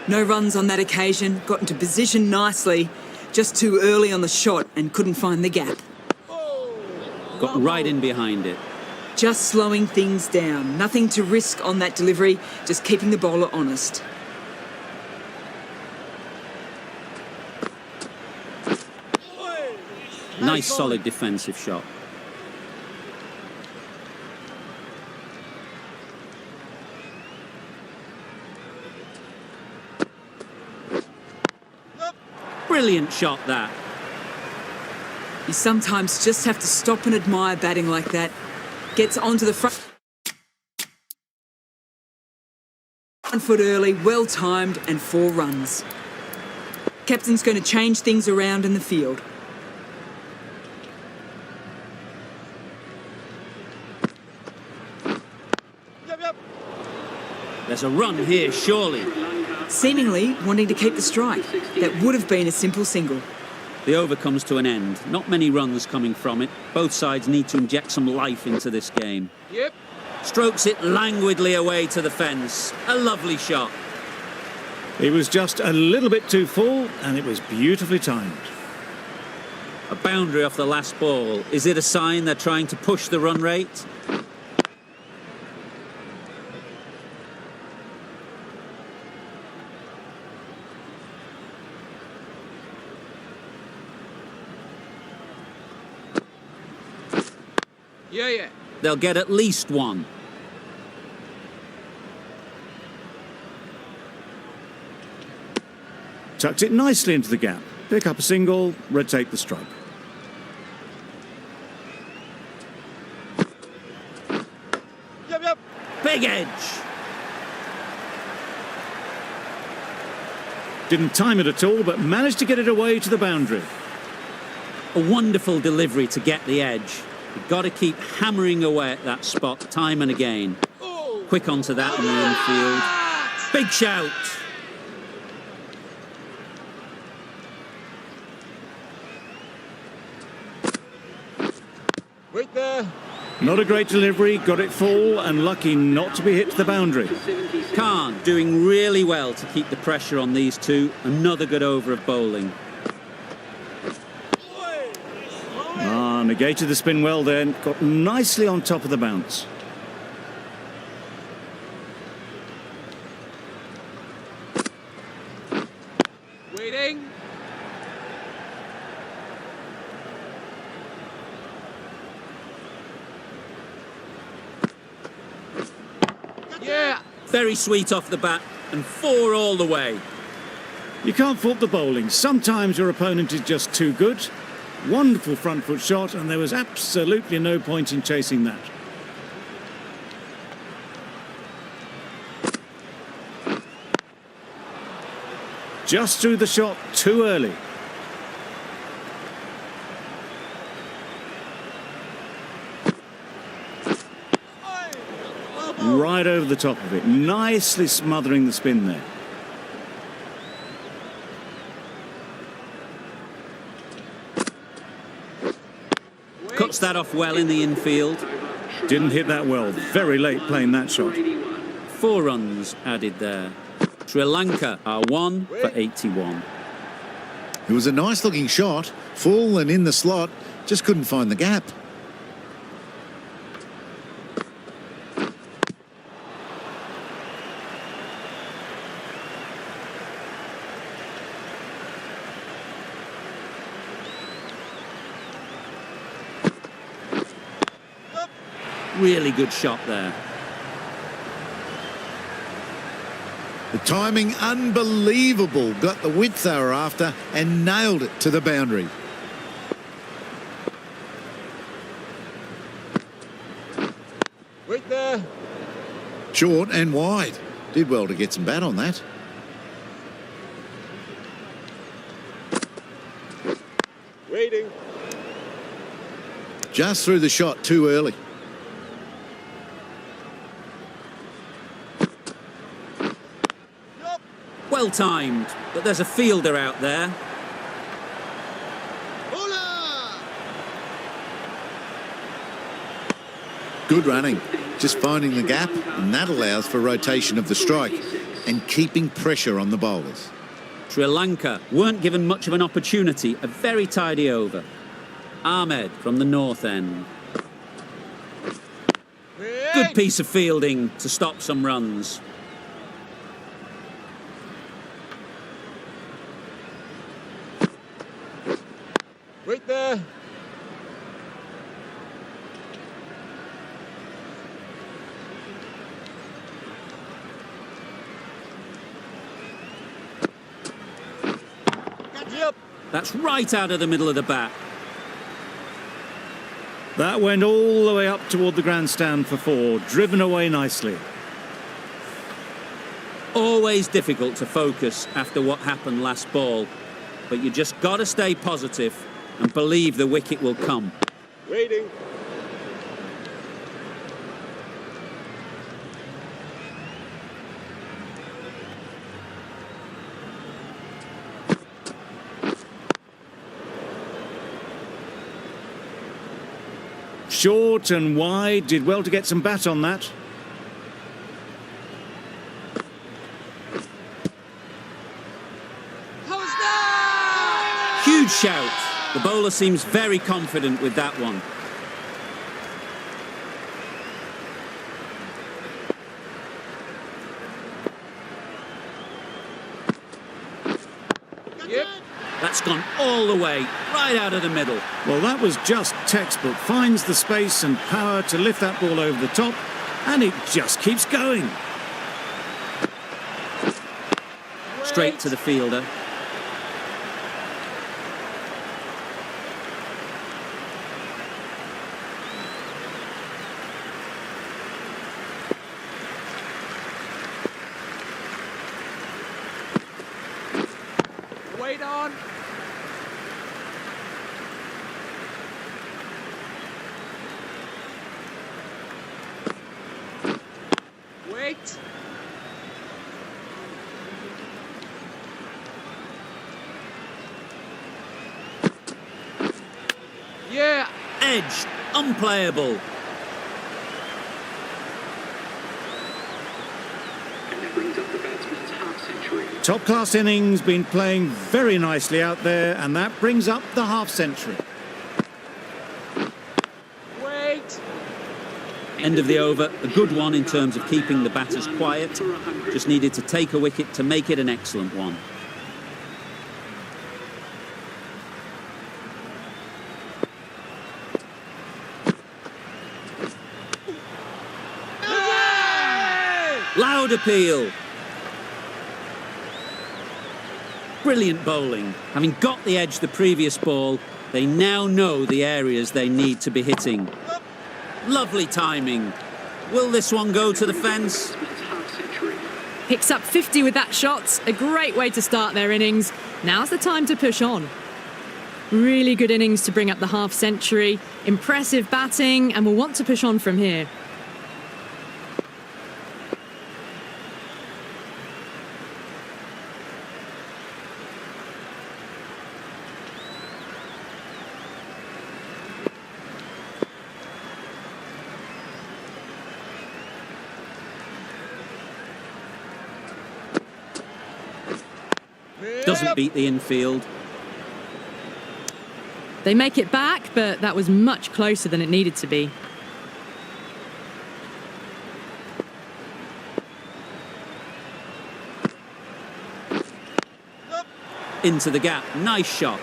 No runs on that occasion. Got into position nicely. Just too early on the shot and couldn't find the gap. Got right in behind it. Just slowing things down. Nothing to risk on that delivery. Just keeping the bowler honest. Nice solid defensive shot. Brilliant shot that. You sometimes just have to stop and admire batting like that. Gets onto the front foot early, well timed, and 4 runs. Captain's going to change things around in the field. There's a run here, surely. Seemingly wanting to keep the strike. That would have been a simple single. The over comes to an end. Not many runs coming from it. Both sides need to inject some life into this game. Yep. Strokes it languidly away to the fence. A lovely shot. It was just a little bit too full, and it was beautifully timed. A boundary off the last ball. Is it a sign they're trying to push the run rate? Yeah. They'll get at least 1. Tucked it nicely into the gap. Pick up a single, rotate the strike. Yep. Big edge. Didn't time it at all, but managed to get it away to the boundary. A wonderful delivery to get the edge. You've got to keep hammering away at that spot time and again. Quick onto that in the infield. Big shout. Wait there. Not a great delivery, got it full and lucky not to be hit to the boundary. Khan doing really well to keep the pressure on these two. Another good over of bowling. Negated the spin well then, got nicely on top of the bounce. Waiting. Yeah. Very sweet off the bat and 4 all the way. You can't fault the bowling. Sometimes your opponent is just too good. Wonderful front foot shot, and there was absolutely no point in chasing that. Just threw the shot too early. Right over the top of it, nicely smothering the spin there. Cuts that off well in the infield. Didn't hit that well, very late playing that shot. 4 runs added there. Sri Lanka are 1 for 81. It was a nice looking shot, full and in the slot, just couldn't find the gap. Really good shot there. The timing unbelievable, got the width they were after and nailed it to the boundary. Wait there. Short and wide. Did well to get some bat on that. Waiting. Just threw the shot too early. Well timed, but there's a fielder out there. Good running, just finding the gap, and that allows for rotation of the strike and keeping pressure on the bowlers. Sri Lanka weren't given much of an opportunity, a very tidy over. Ahmed from the north end. Good piece of fielding to stop some runs. Wait there. Yep. That's right out of the middle of the bat. That went all the way up toward the grandstand for 4, driven away nicely. Always difficult to focus after what happened last ball, but you just got to stay positive and believe the wicket will come. Waiting. Short and wide, did well to get some bat on that. Huge shout. The bowler seems very confident with that one. Yep. That's gone all the way, right out of the middle. Well, that was just textbook. Finds the space and power to lift that ball over the top, and it just keeps going. Straight to the fielder. Wait on. edged, unplayable. Top-class innings, been playing very nicely out there, and that brings up the half-century. Wait. End of the over, a good one in terms of keeping the batters quiet. Just needed to take a wicket to make it an excellent one. Loud appeal. Brilliant bowling. Having got the edge the previous ball, they now know the areas they need to be hitting. Lovely timing. Will this one go to the fence? Picks up 50 with that shot. A great way to start their innings. Now's the time to push on. Really good innings to bring up the half-century. Impressive batting, and we'll want to push on from here. Doesn't beat the infield. They make it back, but that was much closer than it needed to be. Into the gap. Nice shot.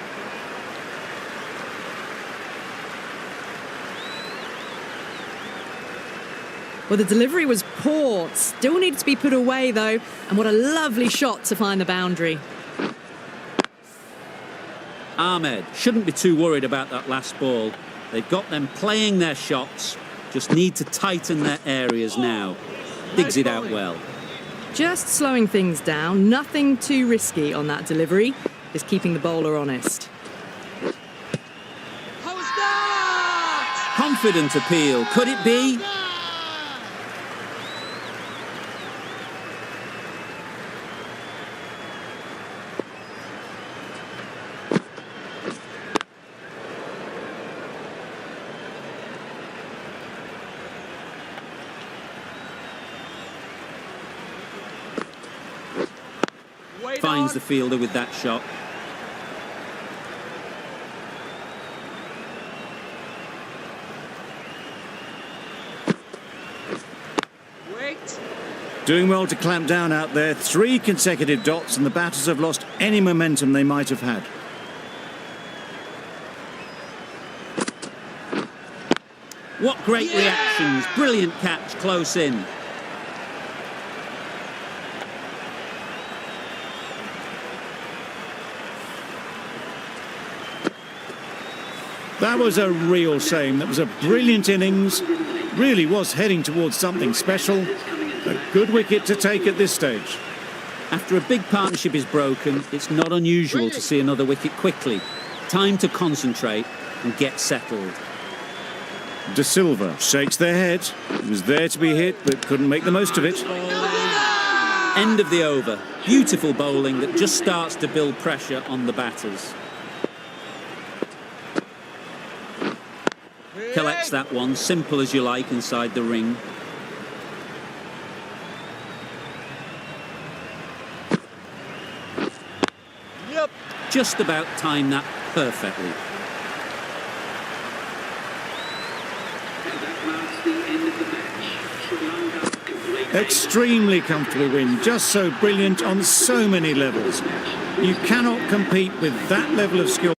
Well, the delivery was poor. Still needed to be put away, though. And what a lovely shot to find the boundary. Ahmed shouldn't be too worried about that last ball. They've got them playing their shots. Just need to tighten their areas now. Digs it out well. Just slowing things down. Nothing too risky on that delivery. Just keeping the bowler honest. How's that? Confident appeal. Could it be? Wait Finds on. the fielder with that shot. Wait. Doing well to clamp down out there. 3 consecutive dots, and the batters have lost any momentum they might have had. What great reactions. Brilliant catch close in. That was a real shame. That was a brilliant innings. Really was heading towards something special. A good wicket to take at this stage. After a big partnership is broken, it's not unusual to see another wicket quickly. Time to concentrate and get settled. De Silva shakes their head. It was there to be hit, but couldn't make the most of it. End of the over. Beautiful bowling that just starts to build pressure on the batters. Collects that one, simple as you like, inside the ring. Yep. Just about timed that perfectly. Extremely comfortable win, just so brilliant on so many levels. You cannot compete with that level of skill.